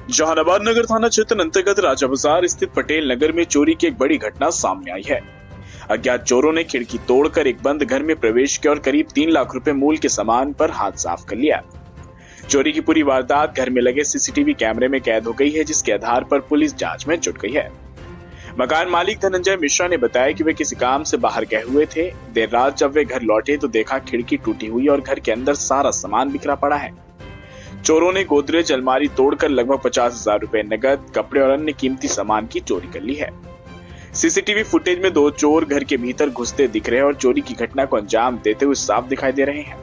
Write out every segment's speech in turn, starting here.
जहानाबाद नगर थाना क्षेत्र अंतर्गत राजा बाजार स्थित पटेल नगर में चोरी की एक बड़ी घटना सामने आई है। अज्ञात चोरों ने खिड़की तोड़कर एक बंद घर में प्रवेश किया और करीब 3 लाख रुपए मूल्य के सामान पर हाथ साफ कर लिया। चोरी की पूरी वारदात घर में लगे सीसीटीवी कैमरे में कैद हो गई है, जिसके आधार पर पुलिस जांच में जुट गई है। मकान मालिक धनंजय मिश्रा ने बताया कि वे किसी काम से बाहर गए हुए थे। देर रात जब वे घर लौटे तो देखा खिड़की टूटी हुई और घर के अंदर सारा सामान बिखरा पड़ा है। चोरों ने गोदरेज अलमारी तोड़कर लगभग 50,000 रुपए नगद, कपड़े और अन्य कीमती सामान की चोरी कर ली है। सीसीटीवी फुटेज में 2 चोर घर के भीतर घुसते दिख रहे हैं और चोरी की घटना को अंजाम देते हुए साफ दिखाई दे रहे हैं।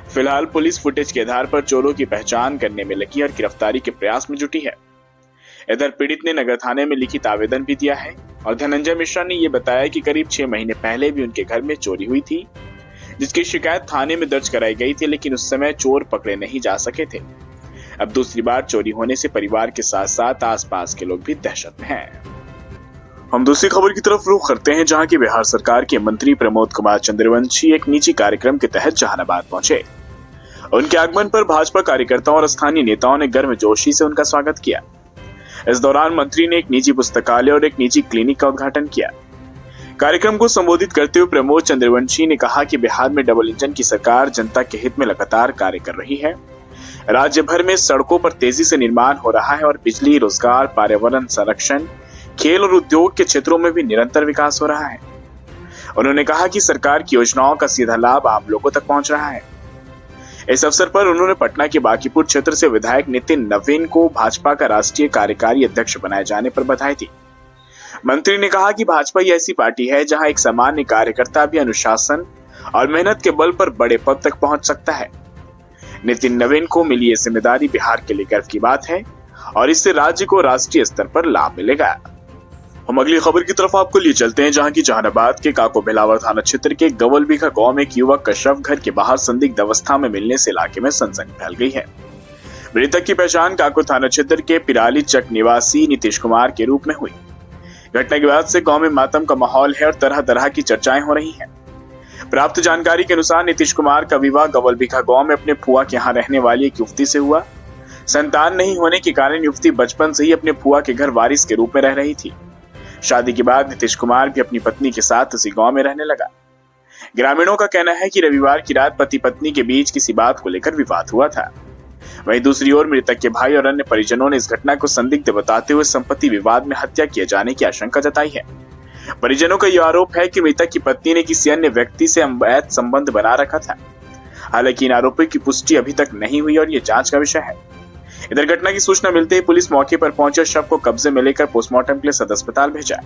फिलहाल पुलिस फुटेज के आधार पर चोरों की पहचान करने में लगी और गिरफ्तारी के प्रयास में जुटी है। इधर पीड़ित ने नगर थाने में लिखित आवेदन भी दिया है और धनंजय मिश्रा ने ये बताया कि करीब 6 महीने पहले भी उनके घर में चोरी हुई थी, जिसकी शिकायत थाने में दर्ज कराई गई थी, लेकिन उस समय चोर पकड़े नहीं जा सके थे। अब दूसरी बार चोरी होने से परिवार के साथ साथ आसपास के लोग भी दहशत में हैं। हम दूसरी खबर की तरफ रुख करते हैं, जहां की बिहार सरकार के मंत्री प्रमोद कुमार चंद्रवंशी एक निजी कार्यक्रम के तहत जहानाबाद पहुंचे। उनके आगमन पर भाजपा कार्यकर्ताओं और स्थानीय नेताओं ने गर्मजोशी से उनका स्वागत किया। इस दौरान मंत्री ने एक निजी पुस्तकालय और एक निजी क्लिनिक का उद्घाटन किया। कार्यक्रम को संबोधित करते हुए प्रमोद चंद्रवंशी ने कहा कि बिहार में डबल इंजन की सरकार जनता के हित में लगातार कार्य कर रही है। राज्य भर में सड़कों पर तेजी से निर्माण हो रहा है और बिजली, रोजगार, पर्यावरण संरक्षण, खेल और उद्योग के क्षेत्रों में भी निरंतर विकास हो रहा है। उन्होंने कहा कि सरकार की योजनाओं का सीधा लाभ आम लोगों तक पहुंच रहा है। इस अवसर पर उन्होंने पटना के बांकीपुर क्षेत्र से विधायक नितिन नवीन को भाजपा का राष्ट्रीय कार्यकारी अध्यक्ष बनाए जाने पर बधाई दी। मंत्री ने कहा कि भाजपा ही ऐसी पार्टी है जहां एक सामान्य कार्यकर्ता भी अनुशासन और मेहनत के बल पर बड़े पद तक पहुंच सकता है। नितिन नवीन को मिली ये जिम्मेदारी बिहार के लिए गर्व की बात है और इससे राज्य को राष्ट्रीय स्तर पर लाभ मिलेगा। हम अगली खबर की तरफ आपको लिए चलते हैं, जहां की जहानाबाद के काको भिलावर थाना क्षेत्र के गवलबीघा गांव में एक युवक का शव घर के बाहर संदिग्ध अवस्था में मिलने से इलाके में सनसनी फैल गई है। मृतक की पहचान काको थाना क्षेत्र के पिराली चक निवासी नीतीश कुमार के रूप में हुई। घटना के बाद से गांव में मातम का माहौल है और तरह तरह की चर्चाएं हो रही हैं। प्राप्त जानकारी के अनुसार नीतीश कुमार का विवाह गवलबीघा गांव में अपने फुआ के यहाँ रहने वाली एक युवती से हुआ। संतान नहीं होने के कारण युवती बचपन से ही अपने फुआ के घर वारिस के रूप में रह रही थी। शादी के बाद नीतीश कुमार भी अपनी पत्नी के साथ उसी गांव में रहने लगा। ग्रामीणों का कहना है कि रविवार की रात पति पत्नी के बीच किसी बात को लेकर विवाद हुआ था। वहीं दूसरी ओर मृतक के भाई और अन्य परिजनों ने इस घटना को संदिग्ध बताते हुए संपत्ति विवाद में हत्या किए जाने की आशंका जताई है। परिजनों का यह आरोप है कि मृतक की पत्नी ने किसी अन्य व्यक्ति से अवैध संबंध बना रखा था। हालांकि इन आरोपों की पुष्टि अभी तक नहीं हुई और ये जांच का विषय है। इधर घटना की सूचना मिलते ही पुलिस मौके पर पहुंचे, शव को कब्जे में लेकर पोस्टमार्टम के लिए सदर अस्पताल भेजा।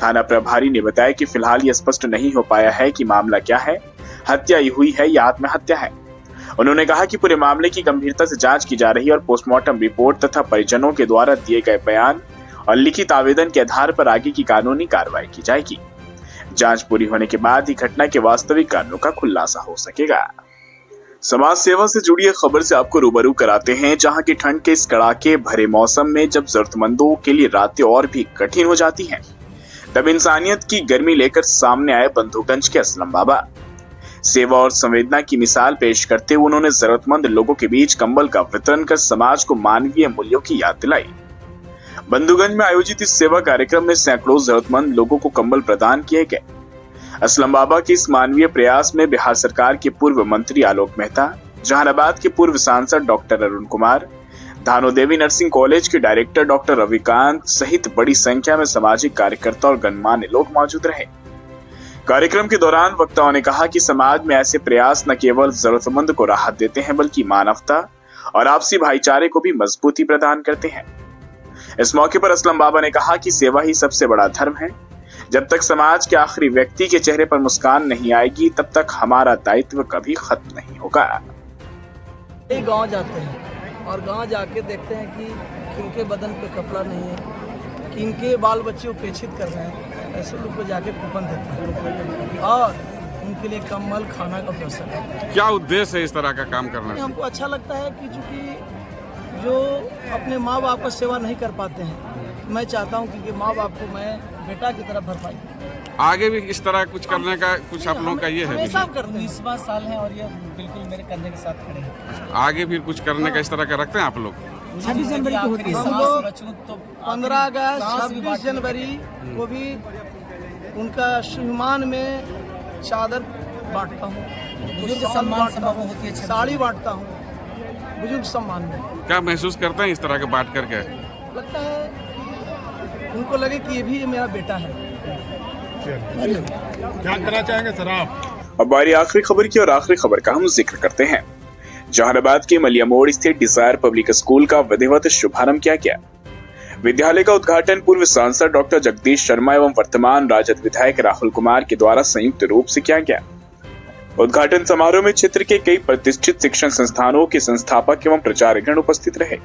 थाना प्रभारी ने बताया कि फिलहाल यह स्पष्ट नहीं हो पाया है कि मामला क्या है, हत्या ही हुई है या आत्महत्या है। उन्होंने कहा कि पूरे मामले की गंभीरता से जांच की जा रही है और पोस्टमार्टम रिपोर्ट तथा परिजनों के द्वारा दिए गए बयान और लिखित आवेदन के आधार पर आगे की कानूनी कार्रवाई की जाएगी। जांच पूरी होने के बाद ही घटना के वास्तविक कारणों का खुलासा हो सकेगा। समाज सेवा से जुड़ी एक खबर से आपको रूबरू कराते हैं, जहां की ठंड के इस कड़ाके भरे मौसम में जब जरूरतमंदों के लिए रातें और भी कठिन हो जाती हैं, तब इंसानियत की गर्मी लेकर सामने आए बंधुगंज के असलम बाबा। सेवा और संवेदना की मिसाल पेश करते हुए उन्होंने जरूरतमंद लोगों के बीच कंबल का वितरण कर समाज को मानवीय मूल्यों की याद दिलाई। बंधुगंज में आयोजित इस सेवा कार्यक्रम में सैकड़ों जरूरतमंद लोगों को कंबल प्रदान किए गए। असलम बाबा के इस मानवीय प्रयास में बिहार सरकार के पूर्व मंत्री आलोक मेहता, जहानाबाद के पूर्व सांसद डॉक्टर अरुण कुमार, धानो देवी नर्सिंग कॉलेज के डायरेक्टर डॉक्टर रविकांत सहित बड़ी संख्या में सामाजिक कार्यकर्ता और गणमान्य लोग मौजूद रहे। कार्यक्रम के दौरान वक्ताओं ने कहा कि समाज में ऐसे प्रयास न केवल जरूरतमंद को राहत देते हैं, बल्कि मानवता और आपसी भाईचारे को भी मजबूती प्रदान करते हैं। इस मौके पर असलम बाबा ने कहा कि सेवा ही सबसे बड़ा धर्म है। जब तक समाज के आखिरी व्यक्ति के चेहरे पर मुस्कान नहीं आएगी, तब तक हमारा दायित्व कभी खत्म नहीं होगा। गांव जाते हैं और गांव जाके देखते हैं कि किनके बदन पे कपड़ा नहीं है, किनके बाल बच्चे उपेक्षित कर रहे हैं, ऐसे लोग को जाके कूपन देते हैं और उनके लिए कम्बल, खाना का व्यवस्था करते हैं। क्या उद्देश्य है इस तरह का काम करना? हमको अच्छा लगता है कि चूँकि जो अपने माँ बाप का सेवा नहीं कर पाते हैं, मैं चाहता हूँ कि माँ बाप को मैं बेटा की तरह भरपाई। आगे भी इस तरह कुछ करने का कुछ आप लोगों का ये है? 19वां साल है और ये बिल्कुल मेरे कंधे के साथ खड़े हैं। आगे भी कुछ करने का इस तरह का रखते हैं आप लोग? 26 जनवरी को होती है। हम लोग 15 अगस्त 26 जनवरी को भी उनका सम्मान में चादर बांटता हूँ, बुजुर्ग सम्मान सभा होती है 26 साड़ी बांटता हूँ बुजुर्ग सम्मान में। क्या महसूस करते हैं इस तरह के बांट करके? लगता है उनको लगे कि ये भी मेरा बेटा है। क्या कहना चाहेंगे सर आप? अब बारी आखिरी खबर की, और आखिरी खबर का हम जिक्र करते हैं। जहानाबाद के मलिया मोड़ स्थित डिजायर पब्लिक स्कूल का विधिवत शुभारंभ किया गया। विद्यालय का उद्घाटन पूर्व सांसद डॉक्टर जगदीश शर्मा एवं वर्तमान राजद विधायक राहुल कुमार के द्वारा संयुक्त रूप से किया गया। उद्घाटन समारोह में क्षेत्र के कई प्रतिष्ठित शिक्षण संस्थानों के संस्थापक एवं प्रचारकगण उपस्थित रहे।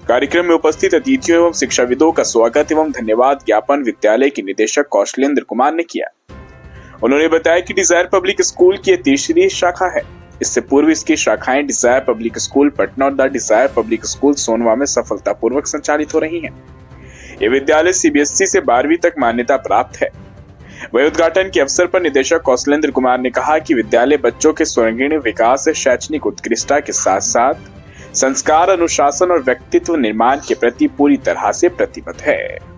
कार्यक्रम में उपस्थित अतिथियों एवं शिक्षाविदों का स्वागत एवं धन्यवाद ज्ञापन विद्यालय के निदेशक कौशलेंद्र कुमार ने किया। उन्होंने बताया कि डिजायर पब्लिक स्कूल की तीसरी शाखा है। इससे पूर्व इसकी शाखाएं डिजायर पब्लिक स्कूल पटना और the desire public school Sonwa में सफलतापूर्वक संचालित हो रही हैं। ये विद्यालय सीबीएसई से 12वीं तक मान्यता प्राप्त है। वही उद्घाटन के अवसर पर निदेशक कौशलेंद्र कुमार ने कहा कि विद्यालय बच्चों के सर्वांगीण विकास, शैक्षणिक उत्कृष्टता के साथ साथ संस्कार, अनुशासन और व्यक्तित्व निर्माण के प्रति पूरी तरह से प्रतिबद्ध है।